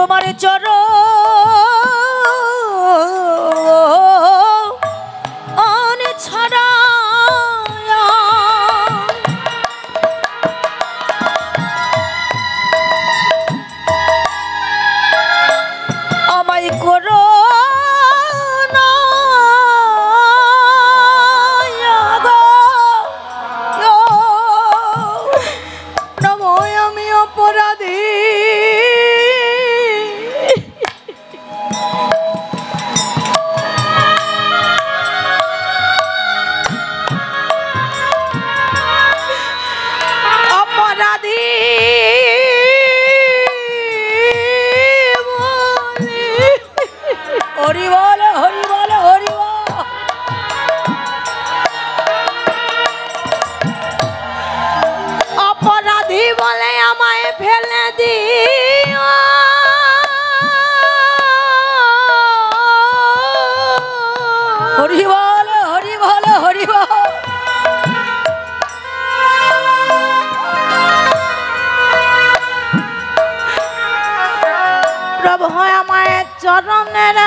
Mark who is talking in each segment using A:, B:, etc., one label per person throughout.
A: তোমার চরণ ছাড়া আমায় করো ফেলে দিও হরি বল হরি বল হরি বল প্রভু আমায় চরণের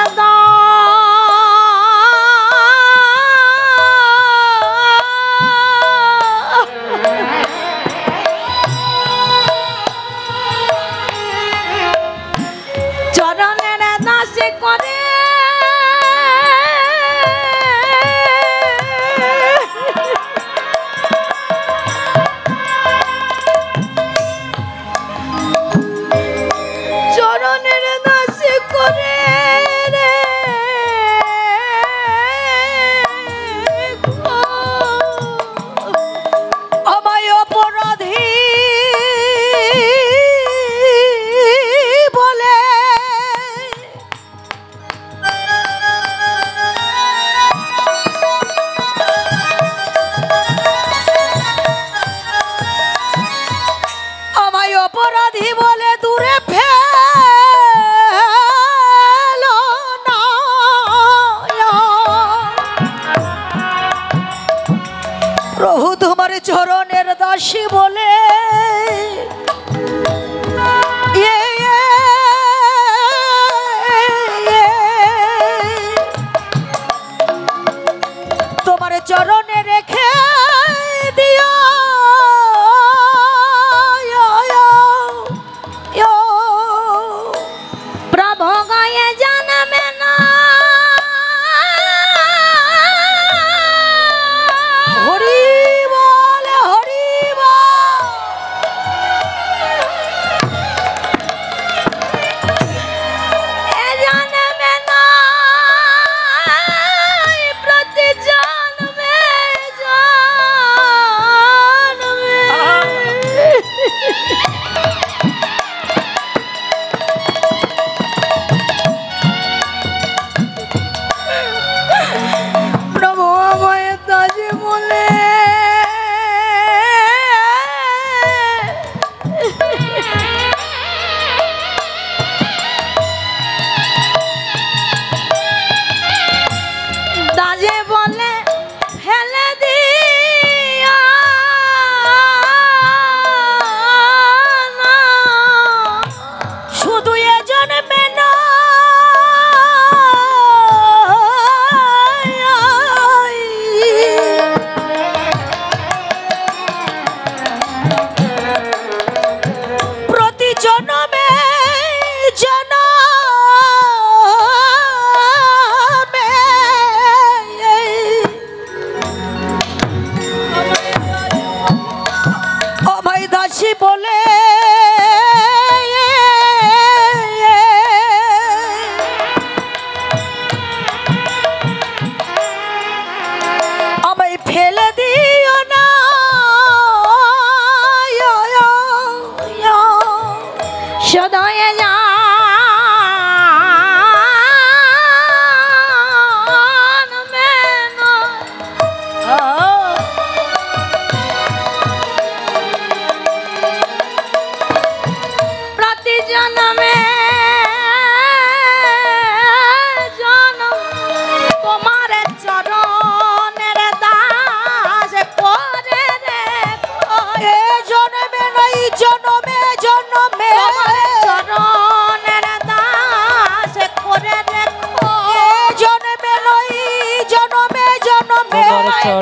A: অপরাধী বলে দূরে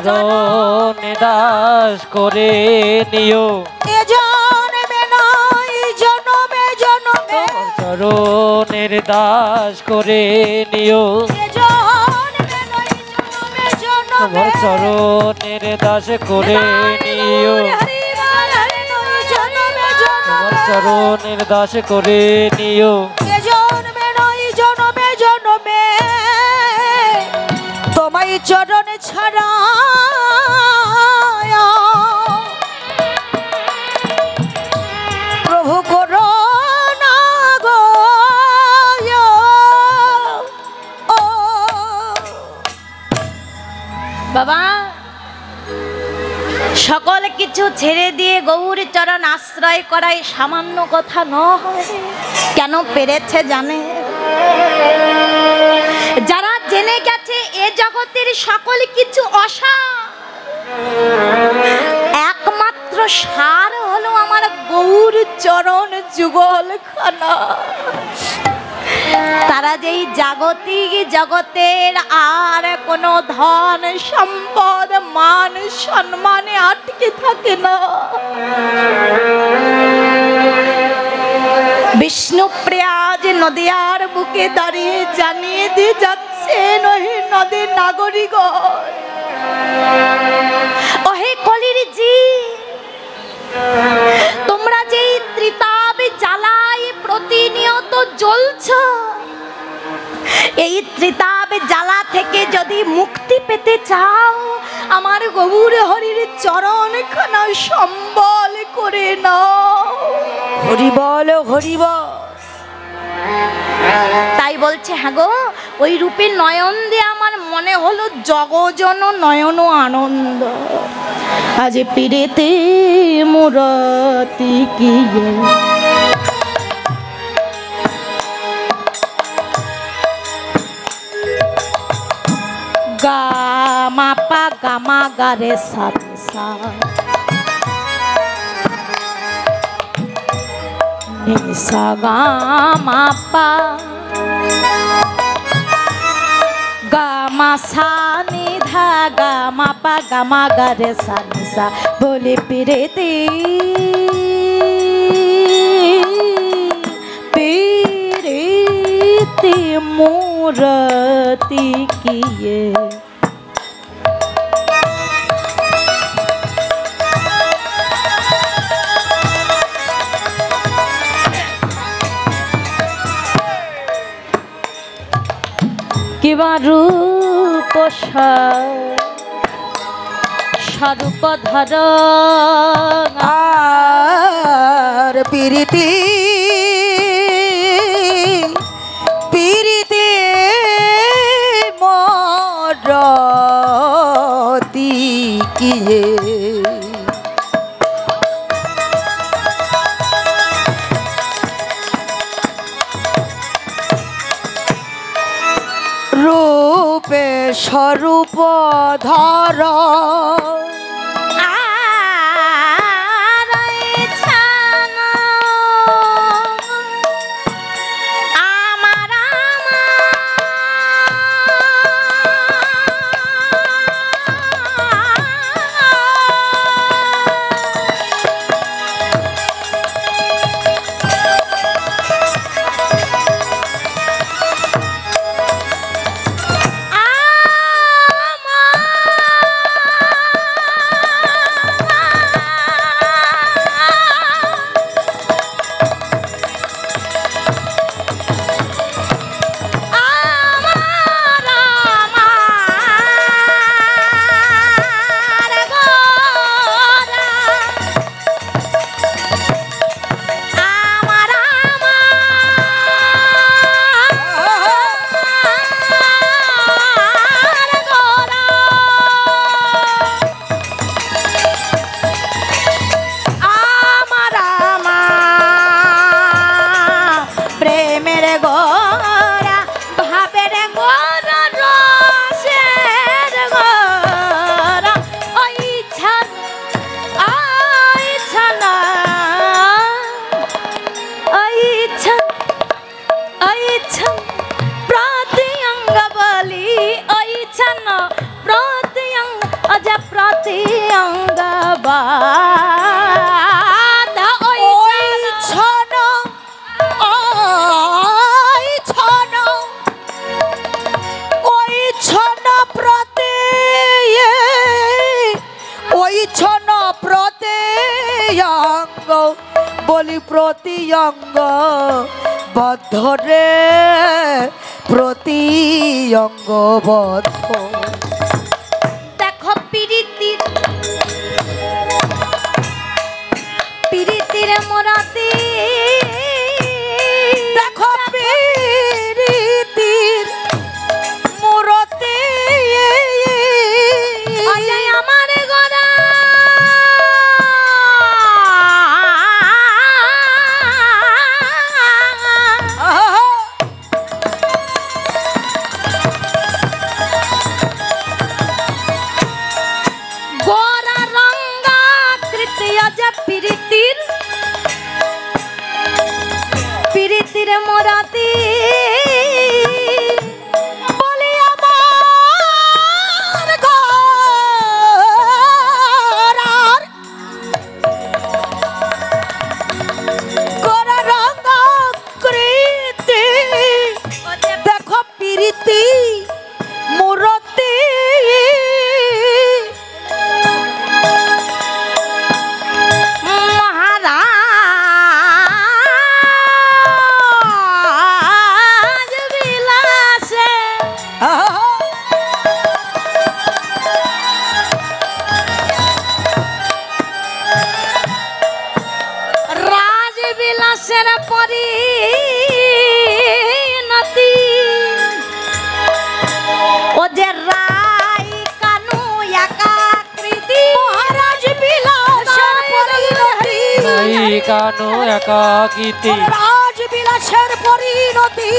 B: চরণে দাস করে নিও
A: এ জন্মে নয় জন্মে জন্মে
B: চরণের দাস করে নিও
A: এ জন্মে নয় জন্মে জন্মে
B: চরণের দাস করে নিও চরণের দাস করে নিও
A: এ জন্মে নয় জন্মে জন্মে তোমায় চরণে ছাড়া প্রভু করো না গো ও
C: বাবা সকল কিছু ছেড়ে দিয়ে গৌর চরণ আশ্রয় করাই সামান্য কথা নয়। কেন পেরেছে জানে? যারা জেনে গেছে এ জগতের সকল কিছু অসার, একমাত্র সার হলো আমার গৌর চরণ যুগল খানা। তারা যেই জাগতিক জগতের আর কোনো ধন সম্পদ মান সম্মানে আটকে থাকে না। বিষ্ণুপ্রিয়াজ নদিয়ার বুকে দাঁড়িয়ে জানিয়ে দিয়ে যাচ্ছেন ওহে নদীর নাগরিক, ওহে কলির জি, তোমরা যেই ত্রিতাপ জ্বালায় প্রতিনিয়ত জ্বলছ, এই ত্রিতাপ জ্বালা থেকে যদি মুক্তি পেতে চাও আমার গৌর হরির চরণখানা সম্বল করে নাও।
A: হরি বল হরি বল।
C: তাই বলছে হ্যাঁ গো, ওই রূপে নয়ন দিয়ে আমার মনে হলো জগজন নয়ন আনন্দ। আজ পিড়েতে মুরাতি কি গামা পা গামা গারে সাথে সা নিসা গামা পা গামা সা নিধা গামা পা গামা গারে সা নিসা বলে পিরেতে পিরেতে मूर्ति किए किवा रूप स्वरूप धर
A: আর পিরিতি পিরিতি মরতি কিয়ে রূপে স্বরূপ ধর
C: প্রতি অঙ্গ
A: ওই ছন ওই ছন ওই ছন প্রতি ওই ছন প্রতি অঙ্গ বলি প্রতি অঙ্গ বদ্ধ রে প্রতি অঙ্গ বদ্ধ।
C: দেখো পিরিতির পিরিতির মোরাতে
A: দেখো পিরিতির মোরতে
C: অজয় আমার গড়া গোরা রঙ্গা কৃত্য পিরিতির পিরিতির মোরাতে
A: বলি আমার গরার গরা রঙা কৃতি দেখো পিরিতি মূরতি
C: মহারাজ বিলাসে রাজ বিলাসের পরিণতি ও যে রাই কানু একাকৃতি
A: মহারাজ বিলাসের পরিণতি
B: এই কানু একাকৃতি
A: রাজ বিলাসের পরিণতি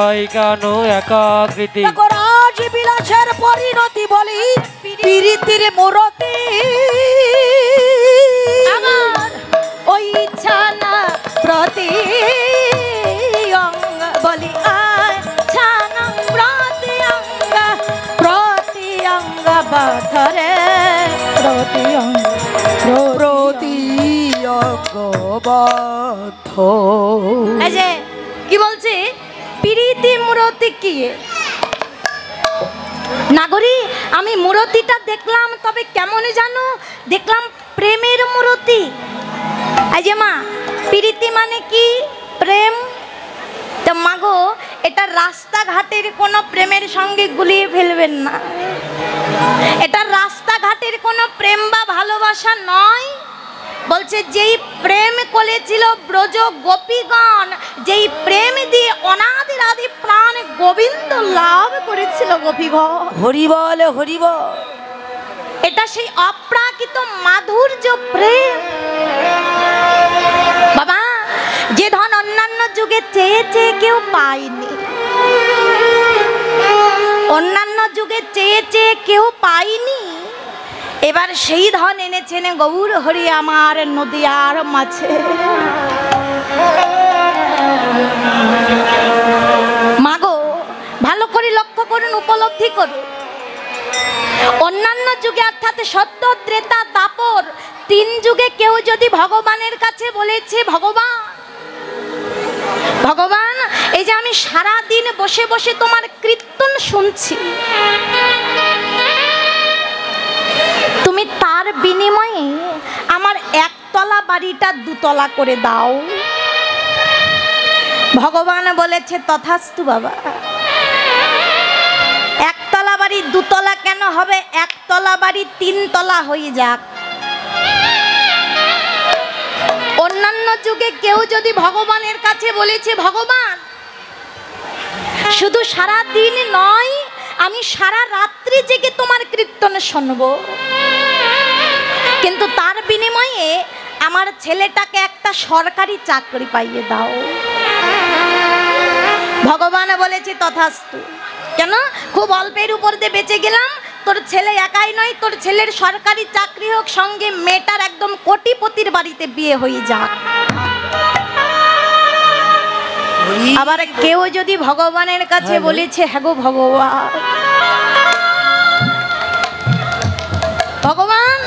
B: এই কানু একাকৃতি
A: দেখো রাজ বিলাসের পরিণতি বলি পিরিতির মূরতি
C: আমার ওই ছানা প্রতি অঙ্গ বলি আয় ছানা প্রতি অঙ্গ বধরে প্রতি অঙ্গ
A: প্রতি অঙ্গবদ্ধ।
C: এই যে কি বলছে পিরিতি মূরতি কি নাগরী আমি মূরতিটা দেখলাম, তবে কেমন জানো দেখলাম প্রেমের মূরতি। এই যে মা পিরিতি মানে কি প্রেম, তো মাগো এটা রাস্তাঘাটের কোনো প্রেমের সঙ্গে গুলিয়ে ফেলবেন না। এটা রাস্তাঘাটের কোনো প্রেম বা ভালোবাসা নয়। বলছে যেই প্রেম করেছিল ব্রজ গোপীগণ, যেই প্রেম দিয়ে অনাদির আদি প্রাণ গোবিন্দ লাভ করেছিল গোপীগণ।
A: হরি বল হরি বল।
C: এটা সেই অপ্রাকৃত মাধুর্য প্রেম বাবা, যে ধন অন্যান্য যুগে চেয়ে চেয়ে কেউ পায়নি, অন্যান্য যুগে চেয়ে চেয়ে কেউ পায়নি, এবার সেই ধন এনেছেন গৌর হরি আমার নদিয়ার মাঝে। মাগো ভালো করে লক্ষ্য করুন, উপলব্ধি করুন। অন্যান্য যুগে অর্থাৎ সত্য ত্রেতা দাপর 3 যুগে কেউ যদি ভগবানের কাছে বলেছে ভগবান ভগবান এই যে আমি সারা দিন বসে বসে তোমার কীর্তন শুনছি, তুমি তার বিনিময়ে আমার একতলা বাড়িটা 2 তলা করে দাও। ভগবান বলেছে তথাস্তু বাবা। একতলা বাড়ি 2 তলা কেন হবে, একতলা বাড়ি 3 তলা হয়ে যাক। অন্যান্য যুগে কেউ যদি ভগবানের কাছে বলেছে ভগবান শুধু সারা দিন নয়, আমি সারা রাত্রি জেগে তোমার কীর্তন শুনবো, কিন্তু তার বিনিময়ে আমার ছেলেটাকে একটা সরকারি চাকরি পাইয়ে দাও। ভগবান বলেছে তথাস্তু। কেন, খুব অল্পের উপর দিয়ে বেঁচে গেলাম, তোর ছেলে একাই নয়, তোর ছেলের সরকারি চাকরি হোক, সঙ্গে মেয়েটার একদম কোটিপতির বাড়িতে বিয়ে হয়ে যাক। আবার কেউ যদি ভগবানের কাছে বলেছে হ্যাঁ গো ভগবান, ভগবান,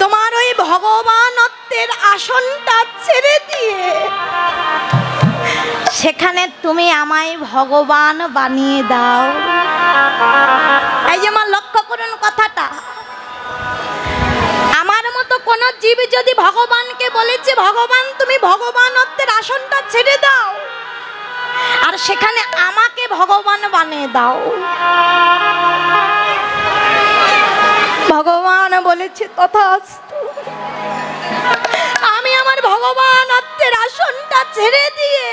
C: তোমার ওই ভগবানত্বের আসনটা ছেড়ে দিয়ে সেখানে তুমি আমায় ভগবান বানিয়ে দাও। এই যে মা লক্ষ্য করুন কথাটা, আমার মতো কোন জীব যদি ভগবানকে বলেছে ভগবান তুমি ভগবানত্বের আসনটা ছেড়ে দাও আর সেখানে আমাকে ভগবান বানিয়ে দাও, ভগবান বলেছে তথাস্তু। আমি আমার ভগবানত্বের আসনটা ছেড়ে দিয়ে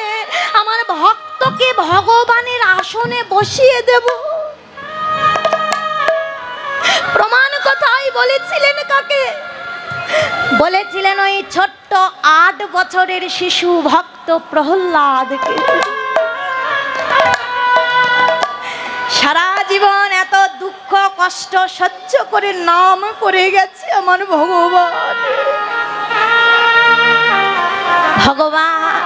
C: আমার ভক্তকে ভগবানের আসনে বসিয়ে দেব। প্রমাণ কথাই বলেছিলেন কাকে? বলেছিলেন ওই ছোট্ট 8 বছরের শিশু ভক্ত প্রহ্লাদকে। সারা জীবন এত দুঃখ কষ্ট সহ্য করে নাম করে গেছে আমার ভগবান। ভগবান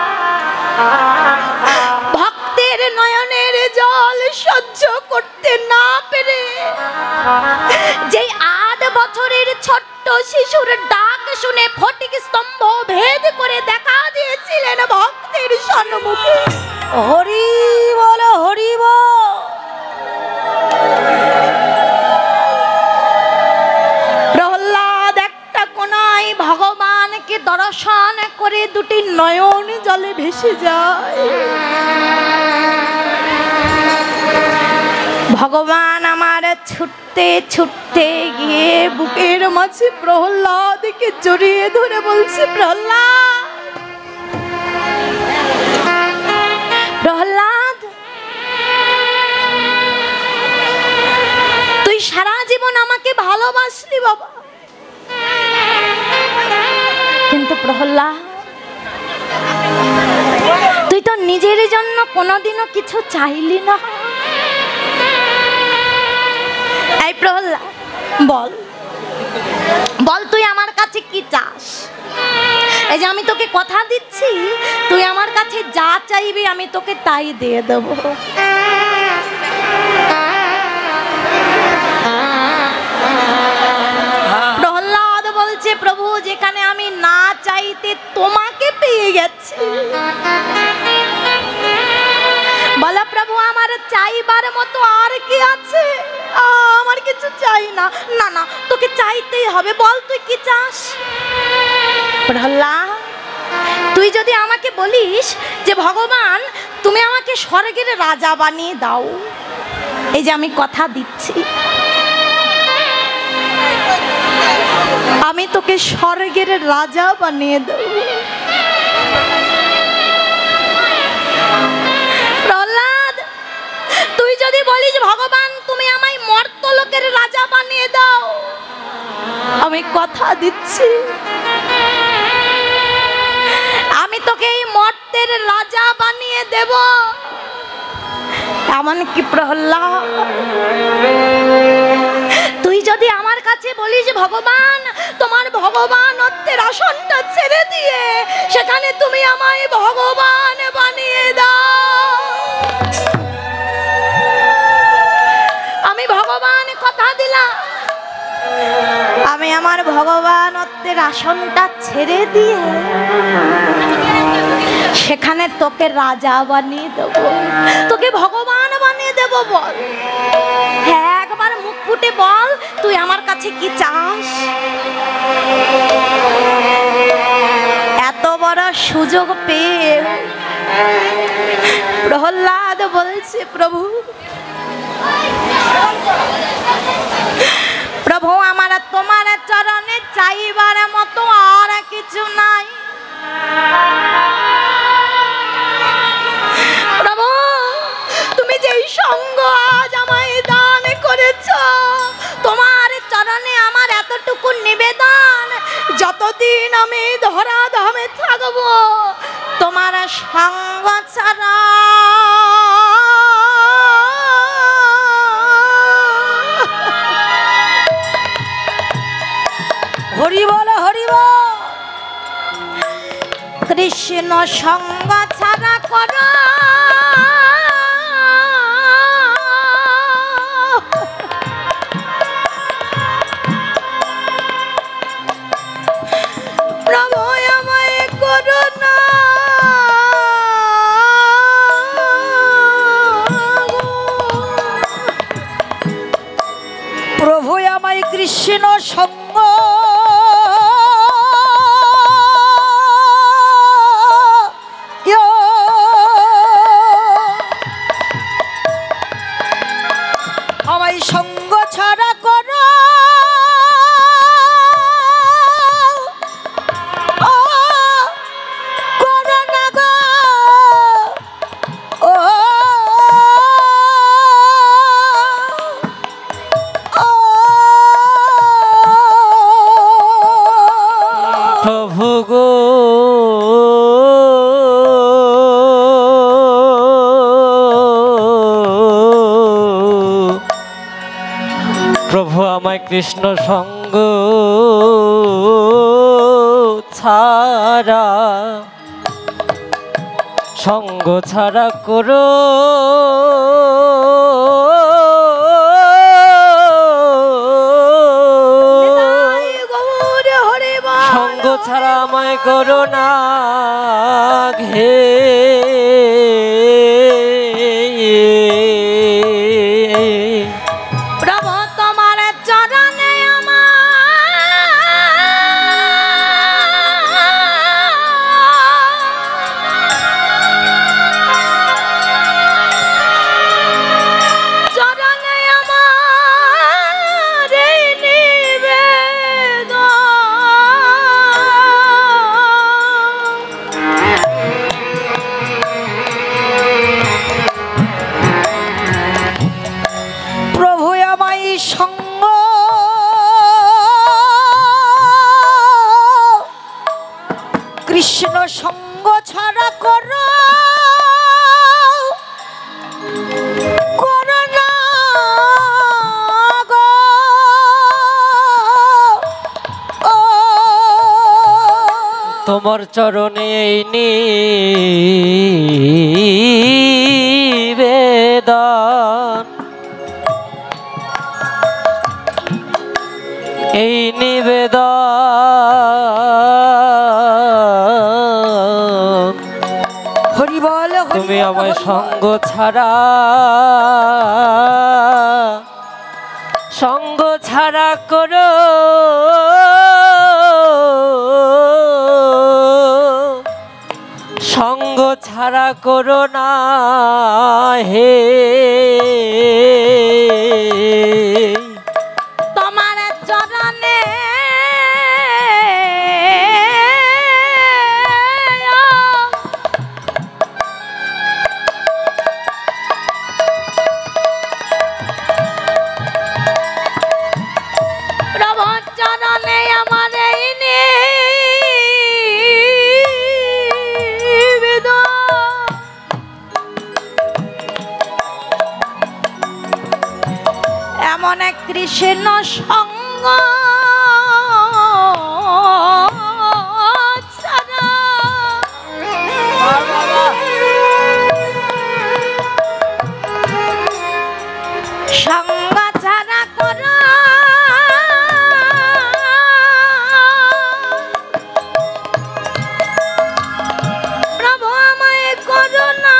C: ভক্তের নয়নের জল সহ্য করতে না পেরে যে 8 বছরের ছোট্ট শিশুর ডাক শুনে ফটিক স্তম্ভ ভেদ করে দেখা দিয়েছিলেন ভক্তের সম্মুখে।
A: হরি বল, হরি বল।
C: প্রহ্লাদ একটা কোনায় ভগবানকে দর্শন করে দুটি নয়ন জলে ভেসে যায়। ভগবান আমার ছুটতে ছুটতে গিয়ে বুকের মাঝে প্রহ্লাদকে জড়িয়ে ধরে বলছে, প্রহ্লাদ, প্রহ্লাদ, তুই সারা জীবন আমাকে ভালোবাসলি বাবা, কিন্তু প্রহ্লাদ তুই তো নিজের জন্য কোনোদিনও কিছু চাইলি না। এই প্রহ্লাদ বল, বল তুই আমার কাছে কি চাস? এই যে আমি তোকে কথা দিচ্ছি, তুই আমার কাছে যা চাইবি আমি তোকে তাই দিয়ে দেব। প্রহ্লাদ বলছে, প্রভু যেখানে আমি না চাইতে তোমাকে পেয়ে গেছি, বলো প্রভু আমার চাইবার মতো আর কি আছে? আমার কিছু চাই না। না না, তোকে চাইতেই হবে, বল তুই কি চাস? প্রহ্লাদ তুই যদি আমাকে বলিস যে ভগবান তুমি আমাকে স্বর্গের রাজা বানিয়ে দাও, এই যে আমি কথা দিচ্ছি আমি তোকে স্বর্গের রাজা বানিয়ে দেব। প্রহ্লাদ তুই যদি বলিস ভগবান তুমি আমায় মর্ত্যলোকের রাজা বানিয়ে দাও, আমি কথা দিচ্ছি আমি তোকে এই মর্তের রাজা বানিয়ে দেব। এমনকি প্রহ্লাদ তুই যদি আমার কাছে বলিস ভগবান তোমার ভগবানত্বের আসনটা ছেড়ে দিয়ে সেখানে তুমি আমায় ভগবান বানিয়ে দাও, আমি ভগবান কথা দিলাম আমি আমার ভগবানত্বের আসনটা ছেড়ে দিয়ে সেখানে তোকে রাজা বানিয়ে দেব, তোকে ভগবান বানিয়ে দেব। বল, হ্যাঁ একবার মুখ ফুটে বল তুই আমার কাছে কি চাস? এত বড় সুযোগ পেয়ে প্রহ্লাদ বলছে, প্রভু প্রভু আমার তোমার চরণে চাইবার মতো আর কিছু নাই। প্রভু তুমি যেই সঙ্গ আজ আমায় দান করেছ, তোমার চরণে আমার এতটুকু নিবেদন, যতদিন আমি ধরা ধামে থাকবো তোমার সঙ্গ ছাড়া
A: হরি বল, হরি বল।
C: কৃষ্ণ সঙ্গ ছাড়া কর
A: সঙ্গ আমায় সঙ্গ ছাড়া করো
B: প্রভু গো প্রভু আমায় কৃষ্ণ সঙ্গ ছাড়া করো সঙ্গ ছাড়া আমায় করো না ঘে
C: প্রভু তোমার চরণে
A: সঙ্গ কৃষ্ণ সঙ্গ ছাড়া করো না গো
B: তোমার চরণে এই নিবেদন এই নিবেদন
A: হরি বল
B: তুমি আমায় সঙ্গ ছাড়া করো সঙ্গ ছাড়া করো না হে
C: তোমার চরণে প্রভু চরণে আমার এই এমন এক কৃষ্ণ সঙ্গ ছাড়া সঙ্গ ছাড়া করো প্রভু আমায় করো না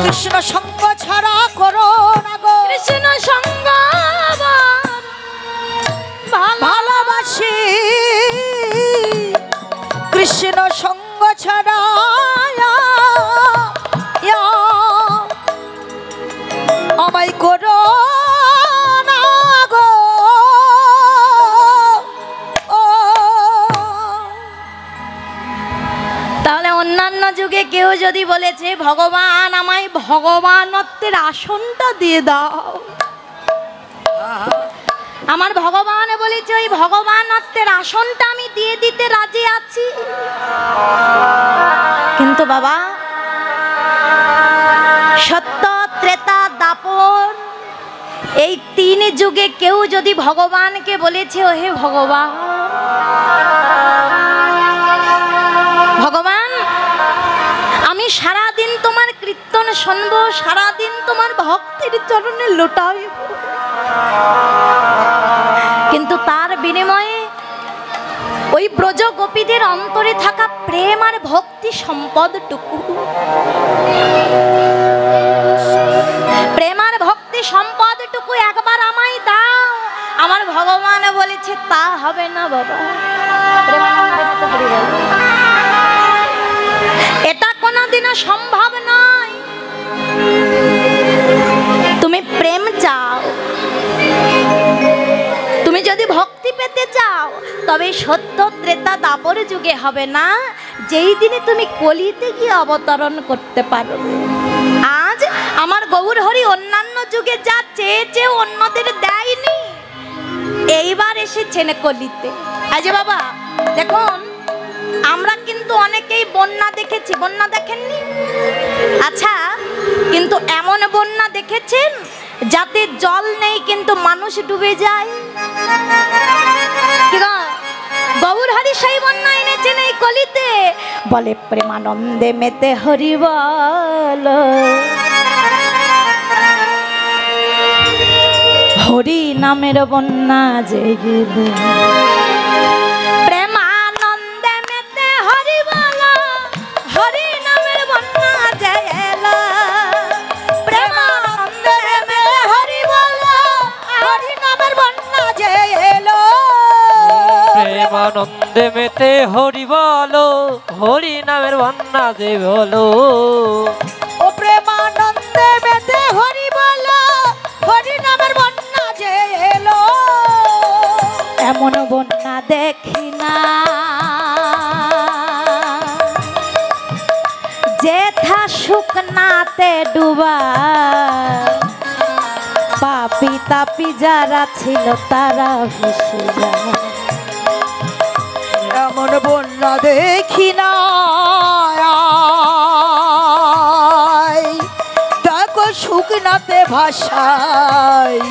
A: কৃষ্ণ সঙ্গ ছাড়া করো না গো
C: কৃষ্ণ সঙ্গ
A: ভালোবাসি কৃষ্ণ সঙ্গ ছাড়া আমায় করো না গো ও।
C: তাহলে অন্যান্য যুগে কেউ যদি বলেছে ভগবান আমায় ভগবানত্বের আসনটা দিয়ে দাও, আমার ভগবান বলেছে ওই ভগবানত্বের আসনটা আমি দিয়ে দিতে রাজি আছি। কিন্তু বাবা সত্য ত্রেতা দাপর এই তিন যুগে কেউ যদি ভগবানকে বলেছে ও হে ভগবান, ভগবান আমি সারাদিন তোমার কীর্তন শুনবো, সারাদিন তোমার ভক্তির চরণে লোটাইব, কিন্তু তার বিনিময়ে ওই ব্রজ গোপীদের অন্তরে থাকা প্রেম আর ভক্তি সম্পদটুকু, প্রেম আর ভক্তি সম্পদটুকু একবার আমায় দাও। আমার ভগবান বলেছে তা হবে না বাবা, এটা কোনোদিনও সম্ভব নয়। তুমি প্রেম চাও, তুমি যদি ভক্তি পেতে চাও তবে সত্য ত্রেতা দাপর যুগে হবে না, যেই দিনে তুমি কলিতে গিয়ে অবতরণ করতে পারো। আজ আমার গৌর হরি অন্যান্য যুগে যা চেয়েছে অন্যদের দেয়নি, এইবার এসেছেন কলিতে। আজ বাবা দেখুন আমরা কিন্তু অনেকেই বন্যা দেখেছি, বন্যা দেখেননি? আচ্ছা কিন্তু এমন বন্যা দেখেছেন যাতে জল নেই কিন্তু মানুষ ডুবে যায়? কি গো, গৌর হরি সেই বন্যা এনেছেন এই কলিতে, বলে প্রেমানন্দে মেতে হরি বল, হরি নামের বন্যা জেগে প্রেমানন্দে মেতে হরি বল, হরি নামের বন্যা জেগেলা, প্রেমানন্দে মেতে হরি বল, হরি নামের বন্যা জেগেলো,
B: প্রেমানন্দে মেতে হরি বলো, হরি নামের বন্যা যে বলো,
A: ও প্রেমানন্দে মেতে হরি বল, হরি নামের বন্যা যে এলো,
C: এমন বন্যা দেখি না যেথা শুকনাতে ডুবা, পাপি তাপি যারা ছিল তারা ভেসে যায়,
A: এমন বন্যা দেখি না দেখো শুকনাতে ভাষায়।